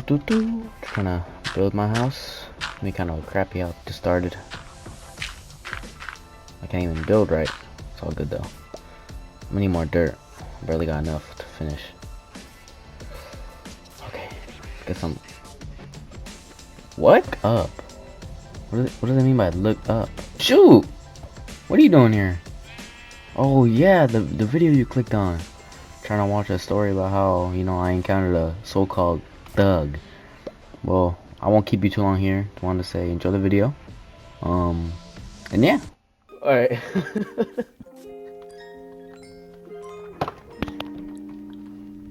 Trying to build my house. Me kind of crappy how it started. I can't even build right. It's all good though. I need more dirt. Barely got enough to finish. Okay, get some. What up? What does that mean by look up? Shoot! What are you doing here? Oh yeah, the video you clicked on. Trying to watch a story about how, you know, I encountered a so-called thug. Well, I won't keep you too long here. I wanted to say enjoy the video. And yeah. Alright.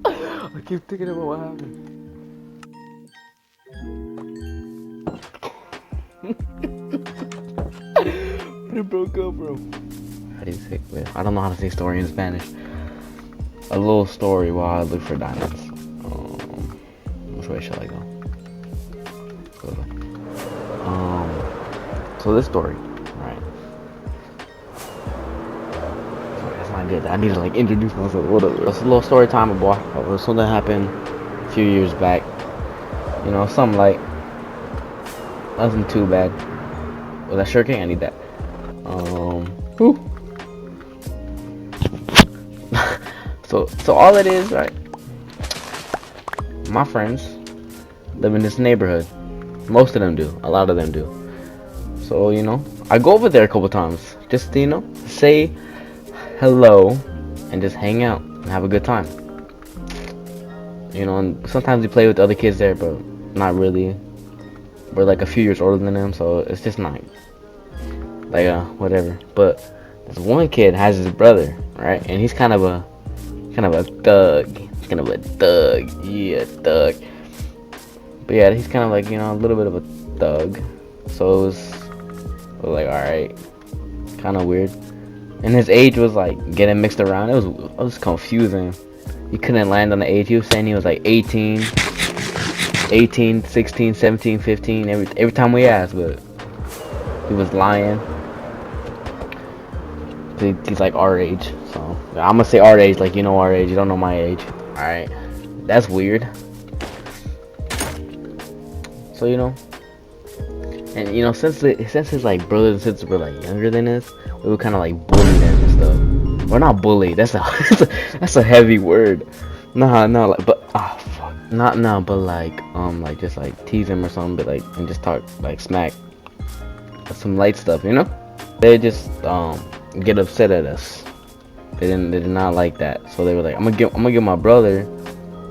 I keep thinking about what happened. It broke up, bro. How do you say it? I don't know how to say story in Spanish. A little story while I look for diamonds. Which way shall I go? So this story, right? Sorry, that's not good. I need to like introduce myself. What up? It's a little story time, boy. Something happened a few years back. You know, something like nothing too bad. Was that Sugar King? I need that. Whew. So all it is, right? My friends live in this neighborhood. Most of them do. A lot of them do. So, you know, I go over there a couple times. Just, you know, say hello and just hang out and have a good time. You know, and sometimes we play with the other kids there, but not really. We're like a few years older than them, so it's just not like whatever. But this one kid has his brother, right? And he's kind of a thug. He's kind of a thug. Yeah, thug. But yeah, he's kind of like, you know, a little bit of a thug. So it was like, alright, kind of weird. And his age was like getting mixed around. It was confusing. He couldn't land on the age. He was saying he was like 18, 16, 17, 15 every time we asked, but he was lying. He's like our age, so I'm gonna say our age, like, you know, our age. You don't know my age. Alright, that's weird. So, you know, and you know, since his like brothers and sisters were like younger than us, we would kind of like bully them and stuff. We're not bully. That's a heavy word. Nah, like, but fuck, not no, but like just like tease him or something, but like, and just talk like smack, some light stuff, you know. They just get upset at us. They did not like that, so they were like, I'm gonna get my brother.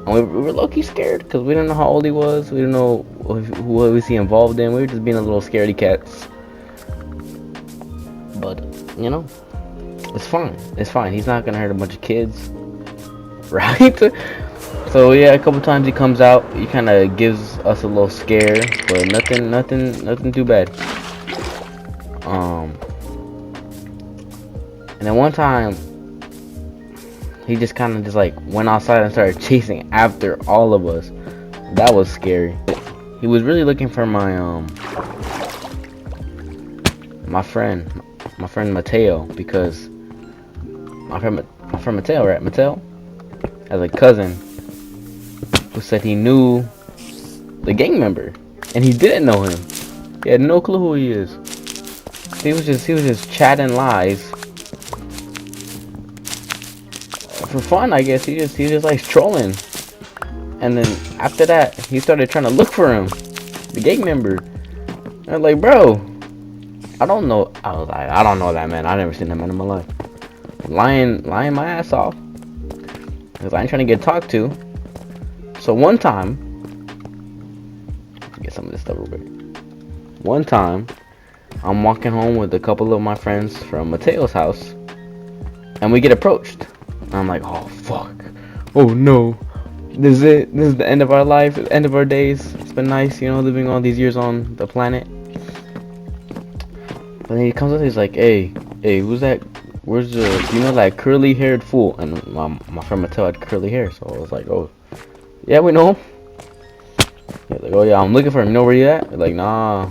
And we were low-key scared because we didn't know how old he was. We didn't know what was he involved in. We were just being a little scaredy cats. But, you know, it's fine. It's fine. He's not gonna hurt a bunch of kids, right? So yeah, a couple times he comes out. He kind of gives us a little scare, but nothing too bad. And then one time, he just kind of just like went outside and started chasing after all of us. That was scary. He was really looking for my friend Mateo, because my friend Mateo, right? Mateo has a cousin who said he knew the gang member, and he didn't know him. He had no clue who he is. He was just chatting lies. For fun, I guess. He just likes trolling. And then after that, he started trying to look for him, the gang member. And I'm like, bro, I don't know. I was like, I don't know that man. I never seen that man in my life. Lying my ass off, because I ain't trying to get talked to. So one time, get some of this stuff real quick. One time, I'm walking home with a couple of my friends from Mateo's house, and we get approached. I'm like, oh fuck, oh no, this is it. This is the end of our life, the end of our days. It's been nice, you know, living all these years on the planet. But then he comes up, he's like, hey, who's that? Where's the, you know, that curly haired fool? And my friend Mateo had curly hair, so I was like, oh, yeah, we know him. He's like, oh yeah, I'm looking for him. You know where you at? Like, nah,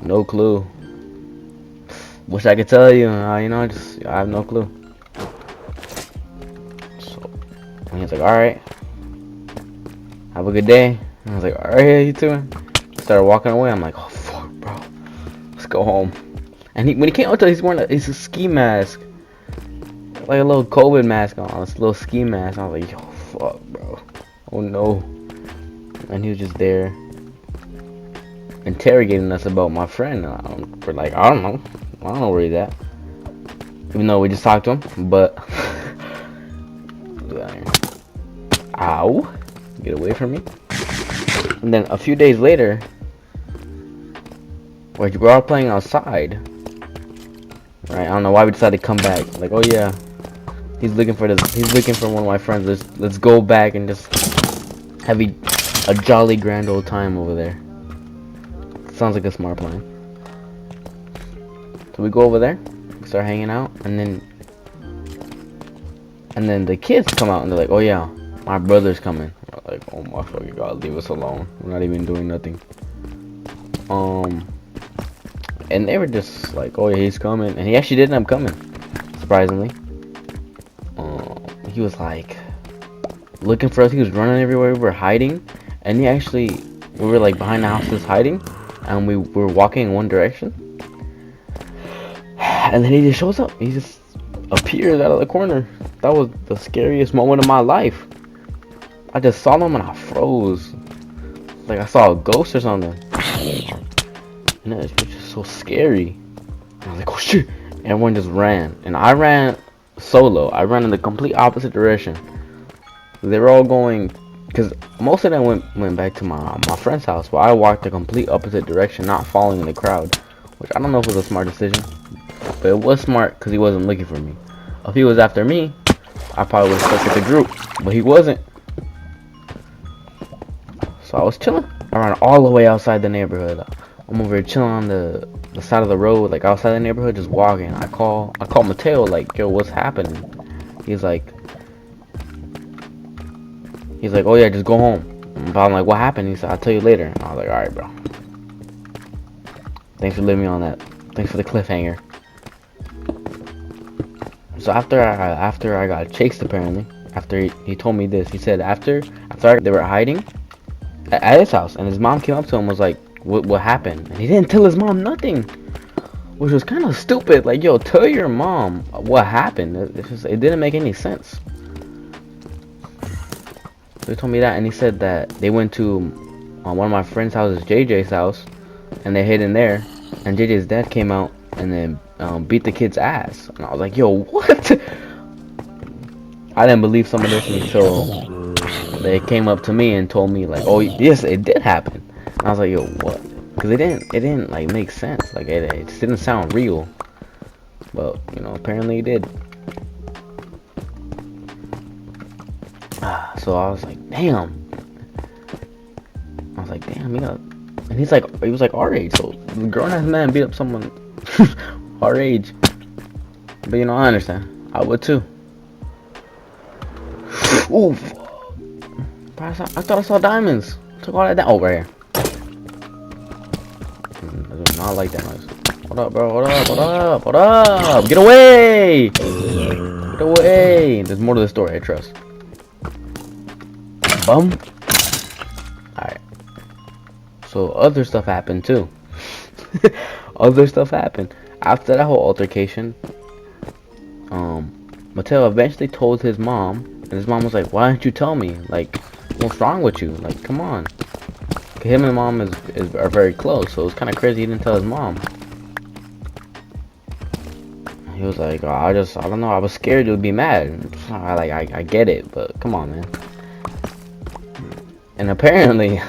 no clue. Wish I could tell you, you know, I have no clue. And he's like, alright, have a good day. I was like, alright, how you doing? Started walking away. I'm like, oh fuck, bro, let's go home. And when he came out, he's wearing a ski mask, like a little COVID mask on, this little ski mask. I was like, yo, fuck, bro, oh no. And he was just there interrogating us about my friend. We're like, I don't know where he's at. Even though we just talked to him, but ow, get away from me. And then a few days later, we're all playing outside. Right? I don't know why we decided to come back. Like, oh yeah, he's looking for this. He's looking for one of my friends. Let's go back and just have a jolly grand old time over there. Sounds like a smart plan. So we go over there, start hanging out, and then the kids come out and they're like, oh yeah, my brother's coming. We're like, oh my fucking god, leave us alone. We're not even doing nothing. And they were just like, oh yeah, he's coming, and he actually did end up coming, surprisingly. He was like looking for us. He was running everywhere. We were hiding, and we were like behind the houses hiding, and we were walking in one direction, and then he just shows up. He just appears out of the corner. That was the scariest moment of my life. I just saw him and I froze, like I saw a ghost or something. And it was just so scary. I was like, oh shit. Everyone just ran, and I ran solo. I ran in the complete opposite direction. They were all going, because most of them went back to my friend's house, but I walked the complete opposite direction, not following the crowd, which I don't know if it was a smart decision, but it was smart because he wasn't looking for me. If he was after me, I probably would have stuck with the group, but he wasn't. So I was chilling. I ran all the way outside the neighborhood. I'm over here chilling on the side of the road, like outside the neighborhood, just walking. I call Mateo, like, yo, what's happening? He's like, oh yeah, just go home. But I'm like, what happened? He said, I'll tell you later. And I was like, alright, bro. Thanks for leaving me on that. Thanks for the cliffhanger. So after I got chased, apparently, after he told me this, he said after they were hiding at his house, and his mom came up to him and was like, what happened? And he didn't tell his mom nothing, which was kind of stupid. Like, yo, tell your mom what happened. It didn't make any sense. So he told me that, and he said that they went to one of my friend's houses, JJ's house, and they hid in there, and JJ's dad came out and then beat the kid's ass. And I was like, yo, what? I didn't believe some of this until they came up to me and told me, like, oh yes, it did happen. And I was like, yo, what? Because it didn't like make sense. Like, it just didn't sound real. But you know, apparently it did. So I was like, damn. Yeah. And he was like our age. So the grown ass man beat up someone our age. But you know, I understand. I would too. Ooh. I thought I saw diamonds. Took all that down. Oh, right here. I do not like that noise. What up, bro? What up? Get away! Get away! There's more to the story, I trust. Bum. Alright. So other stuff happened too. Other stuff happened. After that whole altercation, Mateo eventually told his mom, and his mom was like, why didn't you tell me? Like, what's wrong with you? Like, come on. Him and mom are very close, so it was kind of crazy he didn't tell his mom. He was like, oh, I don't know, I was scared you would be mad. I get it, but come on, man. And apparently, a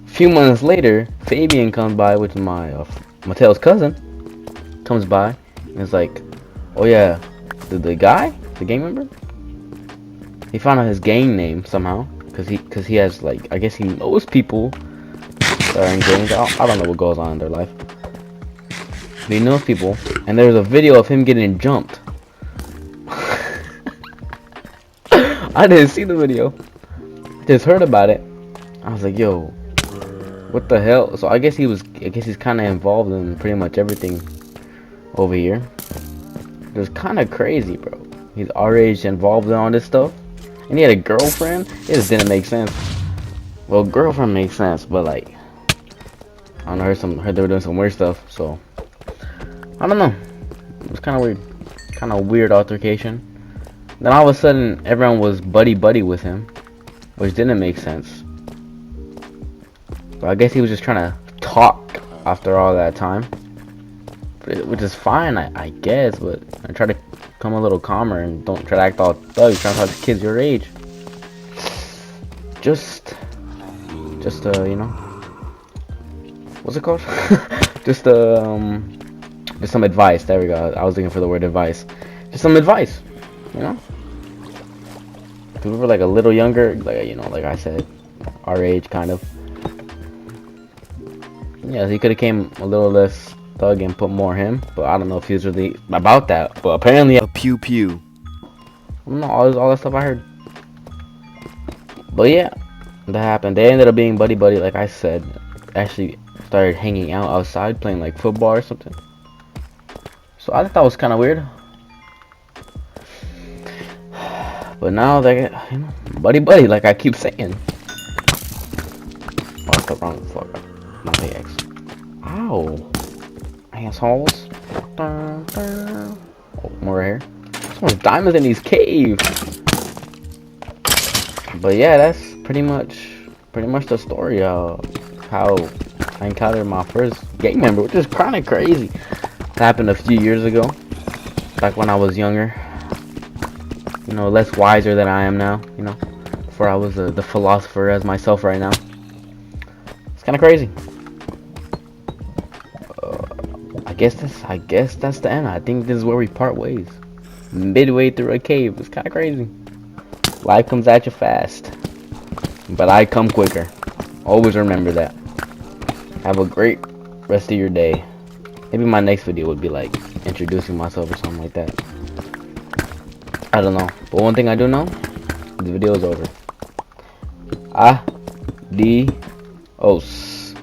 few months later, Fabian comes by, which is my Mateo's cousin, comes by and is like, oh yeah, the gang member, he found out his gang name somehow, because he has, like, I guess he knows people that are in gangs. I don't know what goes on in their life. But he knows people, and there's a video of him getting jumped. I didn't see the video. I just heard about it. I was like, yo, what the hell? So I guess he's kind of involved in pretty much everything over here. It was kind of crazy, bro. He's our age, involved in all this stuff, and he had a girlfriend. It just didn't make sense. Well, girlfriend makes sense, but like, I don't know, heard they were doing some weird stuff, so I don't know. It was kind of weird altercation. Then all of a sudden, everyone was buddy buddy with him, which didn't make sense. But I guess he was just trying to talk after all that time, which is fine, I guess. But I try to become a little calmer and don't try to act all thug, trying to talk to kids your age. Just you know, what's it called? just just some advice. There we go. I was looking for the word advice. Just some advice, you know. If we were like a little younger, like, you know, like I said, our age kind of. Yeah, he could have came a little less thug and put more him, but I don't know if he was really about that. But apparently, A pew pew. I don't know, all that stuff I heard. But yeah, that happened. They ended up being buddy buddy, like I said. Actually started hanging out outside, playing like football or something. So I thought that was kind of weird. But now they, you know, buddy buddy, like I keep saying. Oh, that's the wrong fuck. Not the X. Ow. Assholes. Oh, more right here. There's diamonds in these caves. But yeah, that's pretty much the story of how I encountered my first gang member, which is kind of crazy. It happened a few years ago, back when I was younger. You know, less wiser than I am now. You know, before I was the philosopher as myself right now. It's kind of crazy. I guess that's the end. I think this is where we part ways. Midway through a cave. It's kind of crazy. Life comes at you fast, but I come quicker. Always remember that. Have a great rest of your day. Maybe my next video would be like introducing myself or something like that. I don't know. But one thing I do know, the video is over. Adios.